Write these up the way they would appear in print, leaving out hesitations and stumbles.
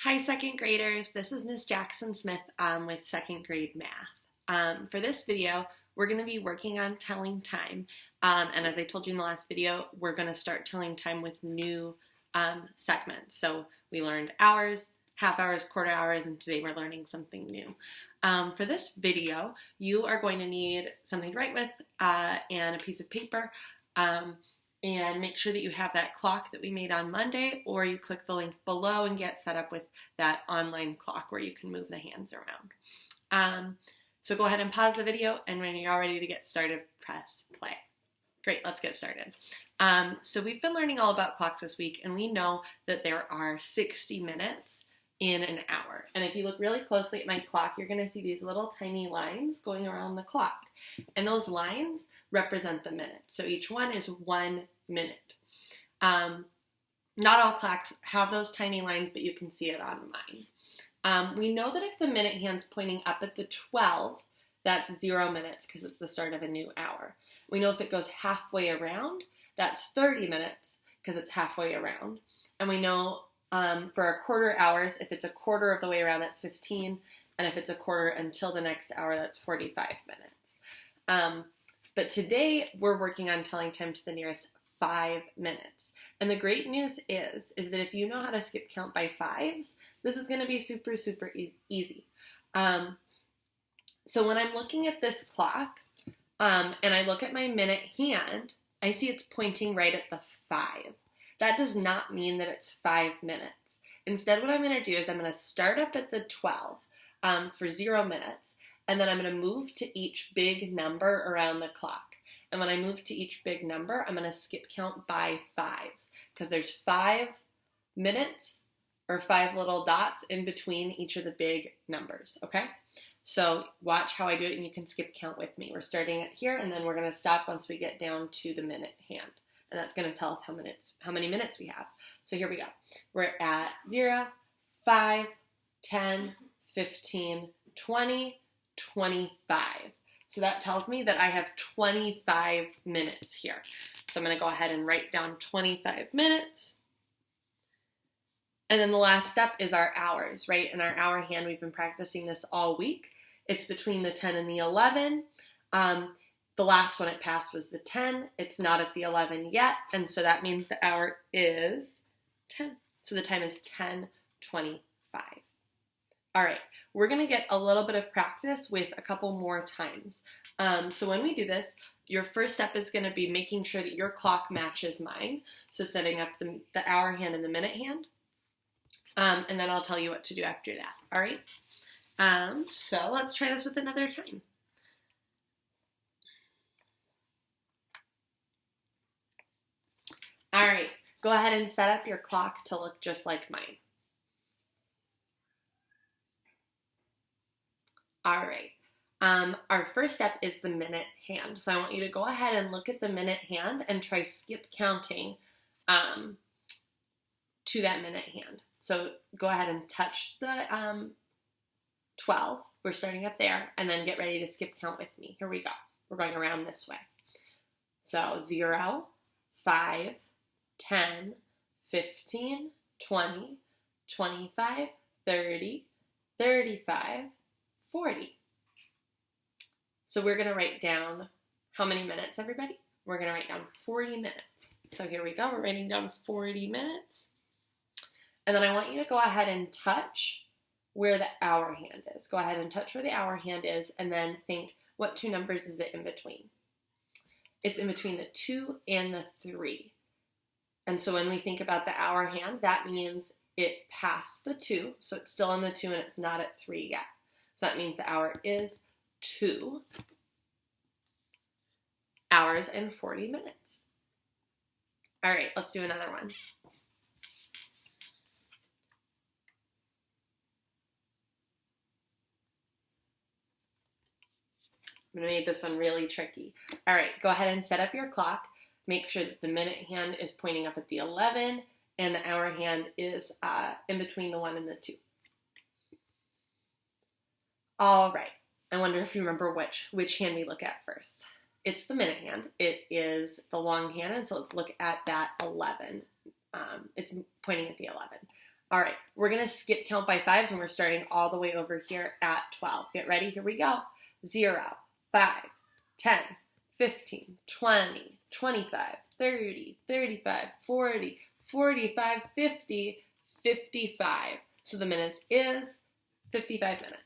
Hi, second graders. This is Miss Jackson Smith with second grade math. For this video, we're going to be working on telling time. And as I told you in the last video, we're going to start telling time with new segments. So we learned hours, half hours, quarter hours, and today we're learning something new. For this video, you are going to need something to write with and a piece of paper. And make sure that you have that clock that we made on Monday, or you click the link below and get set up with that online clock where you can move the hands around. So go ahead and pause the video, and when you're all ready to get started, press play. Great, let's get started. So we've been learning all about clocks this week, and we know that there are 60 minutes in an hour. And if you look really closely at my clock, you're going to see these little tiny lines going around the clock. And those lines represent the minutes. So each one is 1 minute. Not all clocks have those tiny lines, but you can see it on mine. We know that if the minute hand's pointing up at the 12, that's 0 minutes because it's the start of a new hour. We know if it goes halfway around, that's 30 minutes because it's halfway around. And we know for our quarter hours, if it's a quarter of the way around, that's 15. And if it's a quarter until the next hour, that's 45 minutes. But today, we're working on telling time to the nearest 5 minutes. And the great news is that if you know how to skip count by fives, this is going to be super, super easy. So when I'm looking at this clock, and I look at my minute hand, I see it's pointing right at the 5. That does not mean that it's 5 minutes. Instead, what I'm going to do is I'm going to start up at the 12 for 0 minutes, and then I'm going to move to each big number around the clock. And when I move to each big number, I'm going to skip count by fives, because there's 5 minutes or 5 little dots in between each of the big numbers, okay? So watch how I do it, and you can skip count with me. We're starting at here, and then we're going to stop once we get down to the minute hand. And that's going to tell us how many minutes we have. So here we go. We're at 0, 5, 10, 15, 20, 25. So that tells me that I have 25 minutes here. So I'm going to go ahead and write down 25 minutes. And then the last step is our hours, right? In our hour hand, we've been practicing this all week. It's between the 10 and the 11. The last one it passed was the 10. It's not at the 11 yet, and so that means the hour is 10. So the time is 10:25. All right, we're going to get a little bit of practice with a couple more times. So when we do this, your first step is going to be making sure that your clock matches mine. So setting up the hour hand and the minute hand. And then I'll tell you what to do after that. All right? So let's try this with another time. All right, go ahead and set up your clock to look just like mine. All right, our first step is the minute hand. So I want you to go ahead and look at the minute hand and try skip counting to that minute hand. So go ahead and touch the 12. We're starting up there, and then get ready to skip count with me. Here we go. We're going around this way. So 0, 5, 10, 15, 20, 25, 30, 35, 40. So we're going to write down how many minutes, everybody? We're going to write down 40 minutes. So here we go. We're writing down 40 minutes. And then I want you to go ahead and touch where the hour hand is. Go ahead and touch where the hour hand is, and then think, what 2 numbers is it in between? It's in between the 2 and the 3. And so when we think about the hour hand, that means it passed the 2, so it's still in the 2 and it's not at 3 yet. So that means the hour is 2 hours and 40 minutes. All right, let's do another one. I'm going to make this one really tricky. All right, go ahead and set up your clock. Make sure that the minute hand is pointing up at the 11 and the hour hand is in between the 1 and the 2. All right, I wonder if you remember which hand we look at first. It's the minute hand. It is the long hand, and so let's look at that 11. It's pointing at the 11. All right, we're going to skip count by 5s, and we're starting all the way over here at 12. Get ready, here we go. 0, 5, 10, 15, 20, 25, 30, 35, 40, 45, 50, 55. So the minutes is 55 minutes.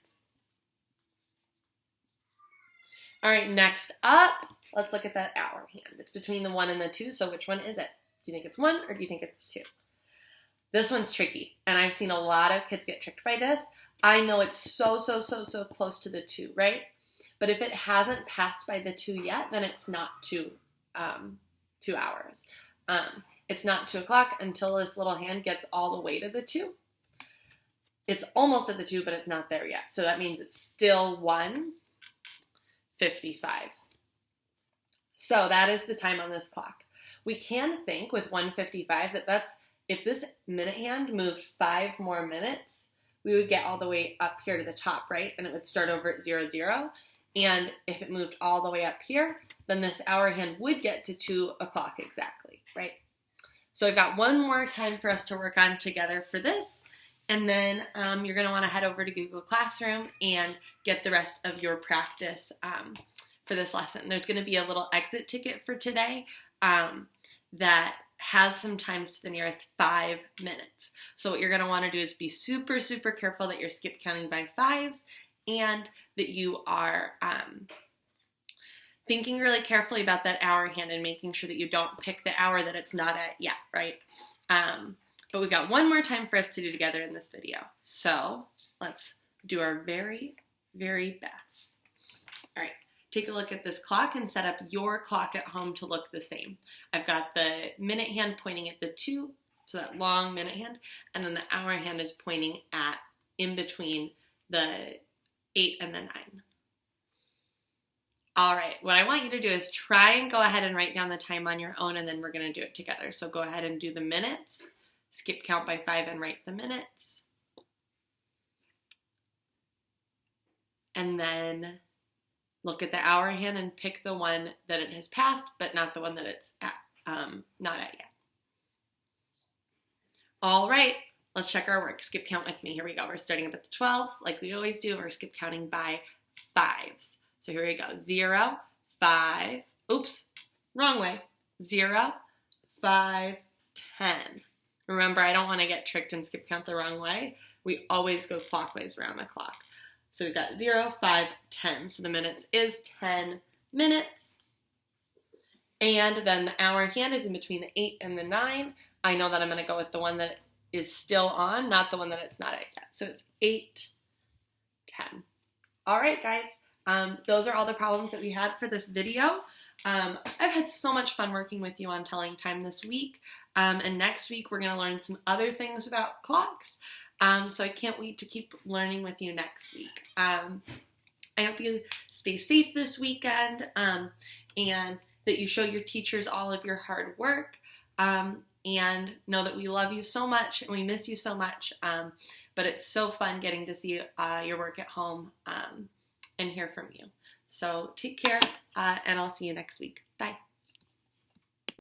All right, next up, let's look at that hour hand. It's between the 1 and the 2, so which one is it? Do you think it's 1 or do you think it's 2? This one's tricky, and I've seen a lot of kids get tricked by this. I know it's so close to the 2, right? But if it hasn't passed by the 2 yet, then it's not 2 hours. It's not 2 o'clock until this little hand gets all the way to the 2. It's almost at the 2, but it's not there yet. So that means it's still 1:55. So that is the time on this clock. We can think with 1:55 that that's, if this minute hand moved 5 more minutes, we would get all the way up here to the top, right? And it would start over at 0, 0. And if it moved all the way up here, then this hour hand would get to 2 o'clock exactly, right? So we've got one more time for us to work on together for this. And then you're going to want to head over to Google Classroom and get the rest of your practice for this lesson. There's going to be a little exit ticket for today that has some times to the nearest 5 minutes. So what you're going to want to do is be super careful that you're skip counting by 5s and that you are thinking really carefully about that hour hand and making sure that you don't pick the hour that it's not at yet, right? But we've got one more time for us to do together in this video. So let's do our very best. All right. Take a look at this clock and set up your clock at home to look the same. I've got the minute hand pointing at the 2, so that long minute hand, and then the hour hand is pointing at in between the 8 and the 9. All right, what I want you to do is try and go ahead and write down the time on your own, and then we're going to do it together. So go ahead and do the minutes, skip count by 5 and write the minutes. And then look at the hour hand and pick the one that it has passed, but not the one that it's at, not at yet. All right, let's check our work. Skip count with me. Here we go. We're starting up at the 12, like we always do. We're skip counting by 5s. So here we go. 0, 5, oops, wrong way. 0, 5, 10. Remember, I don't want to get tricked and skip count the wrong way. We always go clockwise around the clock. So we've got 0, 5, 10. So the minutes is 10 minutes. And then the hour hand is in between the 8 and the 9. I know that I'm going to go with the one that is still on, not the one that it's not at yet. So it's 8, 10. All right, guys. Those are all the problems that we had for this video. I've had so much fun working with you on telling time this week. And next week, we're going to learn some other things about clocks. So I can't wait to keep learning with you next week. I hope you stay safe this weekend and that you show your teachers all of your hard work and know that we love you so much and we miss you so much. But it's so fun getting to see your work at home and hear from you. So take care and I'll see you next week. Bye.